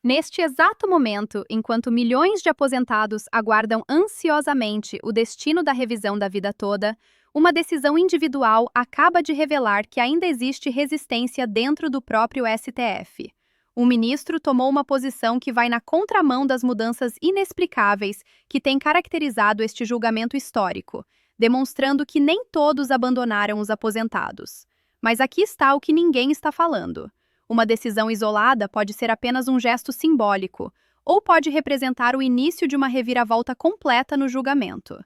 Neste exato momento, enquanto milhões de aposentados aguardam ansiosamente o destino da revisão da vida toda, uma decisão individual acaba de revelar que ainda existe resistência dentro do próprio STF. O ministro tomou uma posição que vai na contramão das mudanças inexplicáveis que têm caracterizado este julgamento histórico, demonstrando que nem todos abandonaram os aposentados. Mas aqui está o que ninguém está falando. Uma decisão isolada pode ser apenas um gesto simbólico, ou pode representar o início de uma reviravolta completa no julgamento.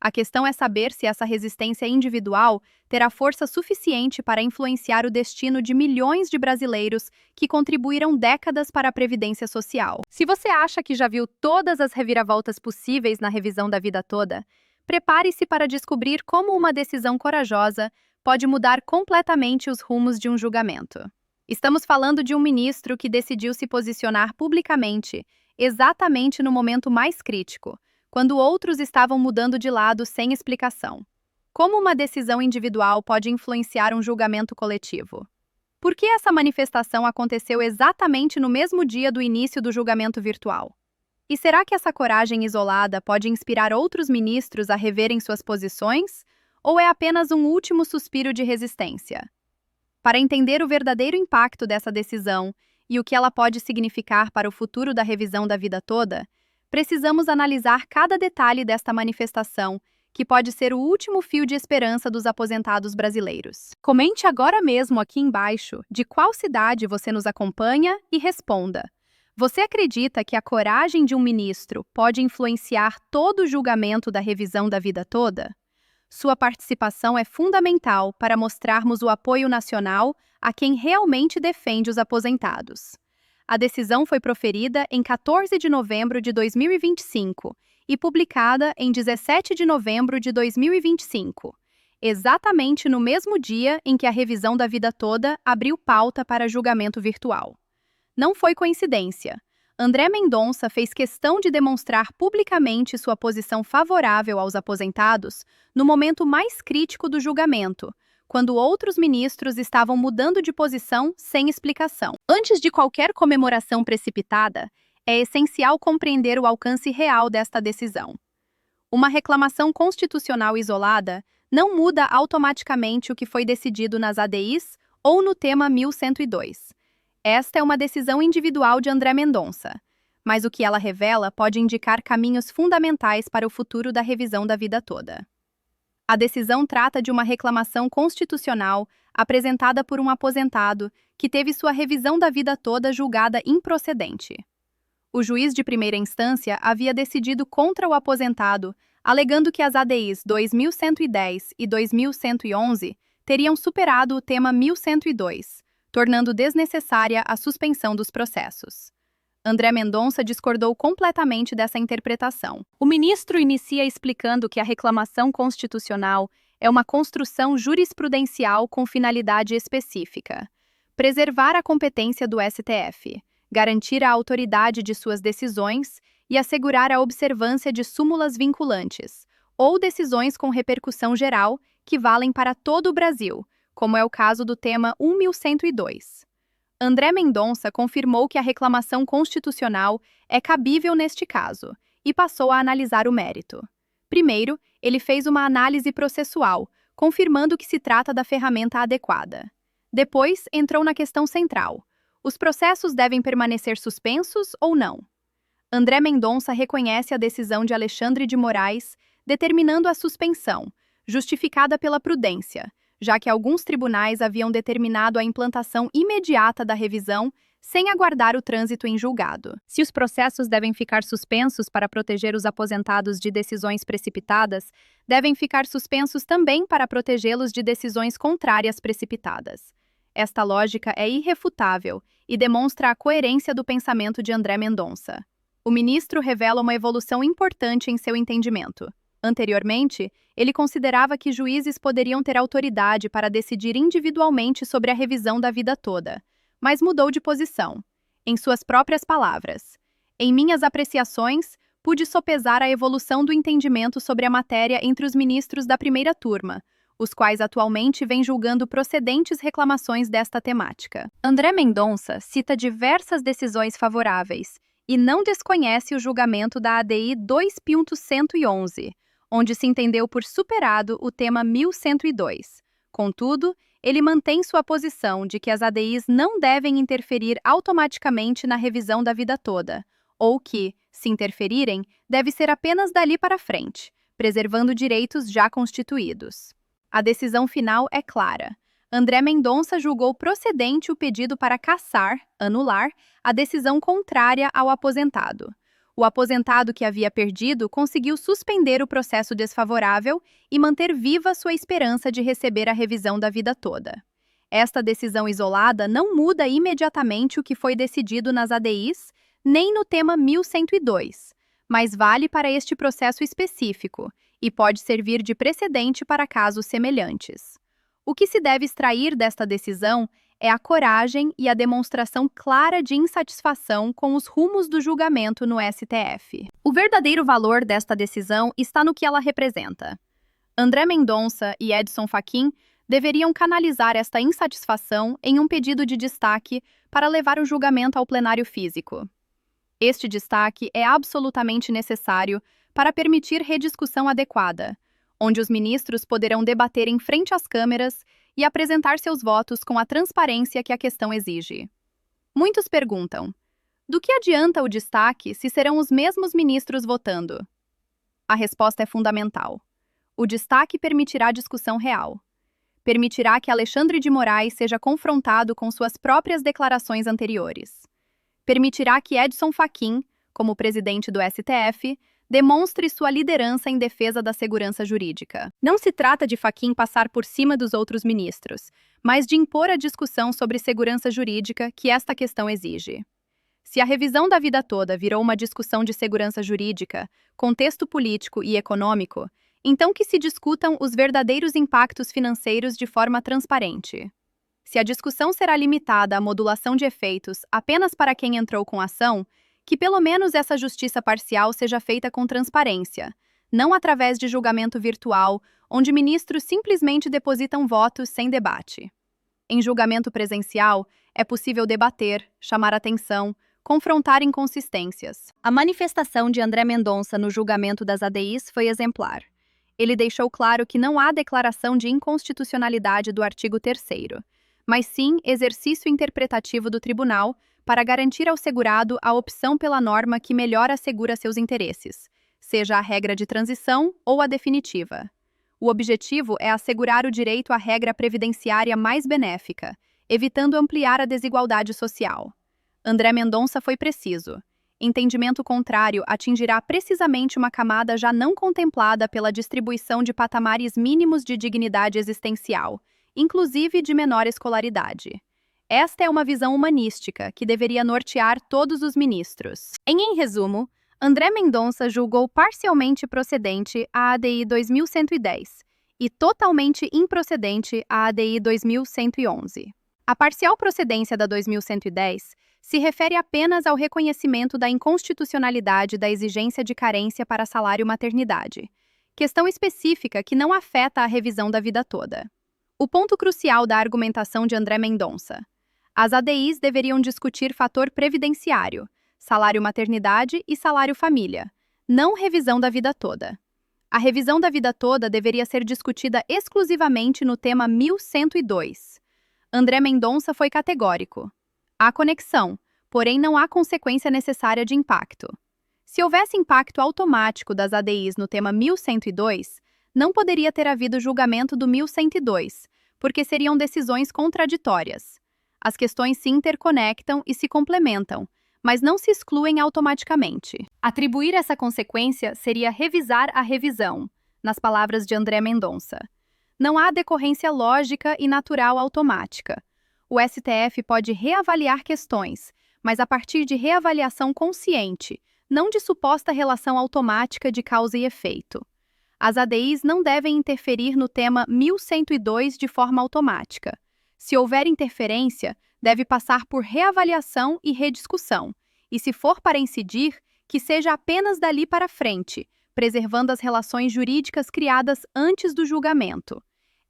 A questão é saber se essa resistência individual terá força suficiente para influenciar o destino de milhões de brasileiros que contribuíram décadas para a Previdência Social. Se você acha que já viu todas as reviravoltas possíveis na revisão da vida toda, prepare-se para descobrir como uma decisão corajosa pode mudar completamente os rumos de um julgamento. Estamos falando de um ministro que decidiu se posicionar publicamente, exatamente no momento mais crítico, quando outros estavam mudando de lado sem explicação. Como uma decisão individual pode influenciar um julgamento coletivo? Por que essa manifestação aconteceu exatamente no mesmo dia do início do julgamento virtual? E será que essa coragem isolada pode inspirar outros ministros a reverem suas posições? Ou é apenas um último suspiro de resistência? Para entender o verdadeiro impacto dessa decisão e o que ela pode significar para o futuro da revisão da vida toda, precisamos analisar cada detalhe desta manifestação, que pode ser o último fio de esperança dos aposentados brasileiros. Comente agora mesmo aqui embaixo de qual cidade você nos acompanha e responda. Você acredita que a coragem de um ministro pode influenciar todo o julgamento da revisão da vida toda? Sua participação é fundamental para mostrarmos o apoio nacional a quem realmente defende os aposentados. A decisão foi proferida em 14 de novembro de 2025 e publicada em 17 de novembro de 2025, exatamente no mesmo dia em que a revisão da vida toda abriu pauta para julgamento virtual. Não foi coincidência. André Mendonça fez questão de demonstrar publicamente sua posição favorável aos aposentados no momento mais crítico do julgamento, quando outros ministros estavam mudando de posição sem explicação. Antes de qualquer comemoração precipitada, é essencial compreender o alcance real desta decisão. Uma reclamação constitucional isolada não muda automaticamente o que foi decidido nas ADIs ou no tema 1102. Esta é uma decisão individual de André Mendonça, mas o que ela revela pode indicar caminhos fundamentais para o futuro da revisão da vida toda. A decisão trata de uma reclamação constitucional apresentada por um aposentado que teve sua revisão da vida toda julgada improcedente. O juiz de primeira instância havia decidido contra o aposentado, alegando que as ADIs 2110 e 2111 teriam superado o tema 1102, tornando desnecessária a suspensão dos processos. André Mendonça discordou completamente dessa interpretação. O ministro inicia explicando que a reclamação constitucional é uma construção jurisprudencial com finalidade específica: preservar a competência do STF, garantir a autoridade de suas decisões e assegurar a observância de súmulas vinculantes, ou decisões com repercussão geral que valem para todo o Brasil, como é o caso do tema 1102. André Mendonça confirmou que a reclamação constitucional é cabível neste caso e passou a analisar o mérito. Primeiro, ele fez uma análise processual, confirmando que se trata da ferramenta adequada. Depois, entrou na questão central: os processos devem permanecer suspensos ou não? André Mendonça reconhece a decisão de Alexandre de Moraes, determinando a suspensão, justificada pela prudência, já que alguns tribunais haviam determinado a implantação imediata da revisão sem aguardar o trânsito em julgado. Se os processos devem ficar suspensos para proteger os aposentados de decisões precipitadas, devem ficar suspensos também para protegê-los de decisões contrárias precipitadas. Esta lógica é irrefutável e demonstra a coerência do pensamento de André Mendonça. O ministro revela uma evolução importante em seu entendimento. Anteriormente, ele considerava que juízes poderiam ter autoridade para decidir individualmente sobre a revisão da vida toda, mas mudou de posição. Em suas próprias palavras: "Em minhas apreciações, pude sopesar a evolução do entendimento sobre a matéria entre os ministros da primeira turma, os quais atualmente vêm julgando procedentes reclamações desta temática. André Mendonça cita diversas decisões favoráveis e não desconhece o julgamento da ADI 2.111, onde se entendeu por superado o tema 1102. Contudo, ele mantém sua posição de que as ADIs não devem interferir automaticamente na revisão da vida toda, ou que, se interferirem, deve ser apenas dali para frente, preservando direitos já constituídos. A decisão final é clara. André Mendonça julgou procedente o pedido para cassar, anular, a decisão contrária ao aposentado. O aposentado que havia perdido conseguiu suspender o processo desfavorável e manter viva sua esperança de receber a revisão da vida toda. Esta decisão isolada não muda imediatamente o que foi decidido nas ADIs, nem no tema 1102, mas vale para este processo específico e pode servir de precedente para casos semelhantes. O que se deve extrair desta decisão é a coragem e a demonstração clara de insatisfação com os rumos do julgamento no STF. O verdadeiro valor desta decisão está no que ela representa. André Mendonça e Edson Fachin deveriam canalizar esta insatisfação em um pedido de destaque para levar o julgamento ao plenário físico. Este destaque é absolutamente necessário para permitir rediscussão adequada, onde os ministros poderão debater em frente às câmeras e apresentar seus votos com a transparência que a questão exige. Muitos perguntam: do que adianta o destaque se serão os mesmos ministros votando? A resposta é fundamental. O destaque permitirá discussão real. Permitirá que Alexandre de Moraes seja confrontado com suas próprias declarações anteriores. Permitirá que Edson Fachin, como presidente do STF, demonstre sua liderança em defesa da segurança jurídica. Não se trata de Fachin passar por cima dos outros ministros, mas de impor a discussão sobre segurança jurídica que esta questão exige. Se a revisão da vida toda virou uma discussão de segurança jurídica, contexto político e econômico, então que se discutam os verdadeiros impactos financeiros de forma transparente. Se a discussão será limitada à modulação de efeitos apenas para quem entrou com a ação, que pelo menos essa justiça parcial seja feita com transparência, não através de julgamento virtual, onde ministros simplesmente depositam votos sem debate. Em julgamento presencial, é possível debater, chamar atenção, confrontar inconsistências. A manifestação de André Mendonça no julgamento das ADIs foi exemplar. Ele deixou claro que não há declaração de inconstitucionalidade do artigo 3º, mas sim exercício interpretativo do tribunal para garantir ao segurado a opção pela norma que melhor assegura seus interesses, seja a regra de transição ou a definitiva. O objetivo é assegurar o direito à regra previdenciária mais benéfica, evitando ampliar a desigualdade social. André Mendonça foi preciso. Entendimento contrário atingirá precisamente uma camada já não contemplada pela distribuição de patamares mínimos de dignidade existencial, inclusive de menor escolaridade. Esta é uma visão humanística que deveria nortear todos os ministros. Em resumo, André Mendonça julgou parcialmente procedente a ADI 2110 e totalmente improcedente a ADI 2111. A parcial procedência da 2110 se refere apenas ao reconhecimento da inconstitucionalidade da exigência de carência para salário-maternidade, questão específica que não afeta a revisão da vida toda. O ponto crucial da argumentação de André Mendonça: as ADIs deveriam discutir fator previdenciário, salário-maternidade e salário-família, não revisão da vida toda. A revisão da vida toda deveria ser discutida exclusivamente no tema 1102. André Mendonça foi categórico. Há conexão, porém não há consequência necessária de impacto. Se houvesse impacto automático das ADIs no tema 1102, não poderia ter havido julgamento do 1102, porque seriam decisões contraditórias. As questões se interconectam e se complementam, mas não se excluem automaticamente. Atribuir essa consequência seria revisar a revisão, nas palavras de André Mendonça. Não há decorrência lógica e natural automática. O STF pode reavaliar questões, mas a partir de reavaliação consciente, não de suposta relação automática de causa e efeito. As ADIs não devem interferir no tema 1102 de forma automática. Se houver interferência, deve passar por reavaliação e rediscussão, e se for para incidir, que seja apenas dali para frente, preservando as relações jurídicas criadas antes do julgamento.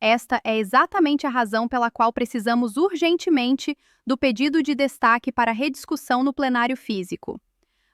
Esta é exatamente a razão pela qual precisamos urgentemente do pedido de destaque para rediscussão no plenário físico.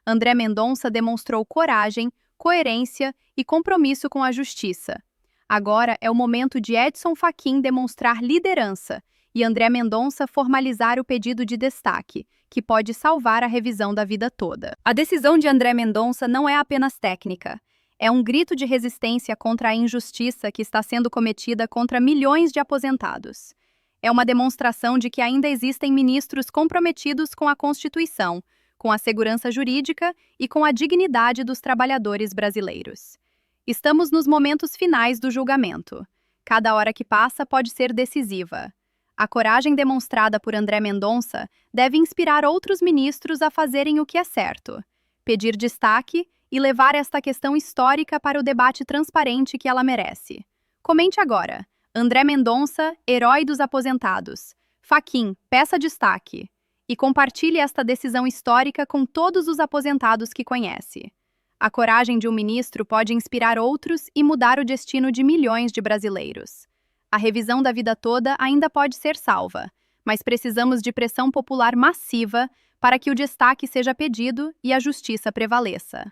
André Mendonça demonstrou coragem, coerência e compromisso com a justiça. Agora é o momento de Edson Fachin demonstrar liderança e André Mendonça formalizar o pedido de destaque, que pode salvar a revisão da vida toda. A decisão de André Mendonça não é apenas técnica. É um grito de resistência contra a injustiça que está sendo cometida contra milhões de aposentados. É uma demonstração de que ainda existem ministros comprometidos com a Constituição, com a segurança jurídica e com a dignidade dos trabalhadores brasileiros. Estamos nos momentos finais do julgamento. Cada hora que passa pode ser decisiva. A coragem demonstrada por André Mendonça deve inspirar outros ministros a fazerem o que é certo, pedir destaque e levar esta questão histórica para o debate transparente que ela merece. Comente agora. André Mendonça, herói dos aposentados. Fachin, peça destaque. E compartilhe esta decisão histórica com todos os aposentados que conhece. A coragem de um ministro pode inspirar outros e mudar o destino de milhões de brasileiros. A revisão da vida toda ainda pode ser salva, mas precisamos de pressão popular massiva para que o destaque seja pedido e a justiça prevaleça.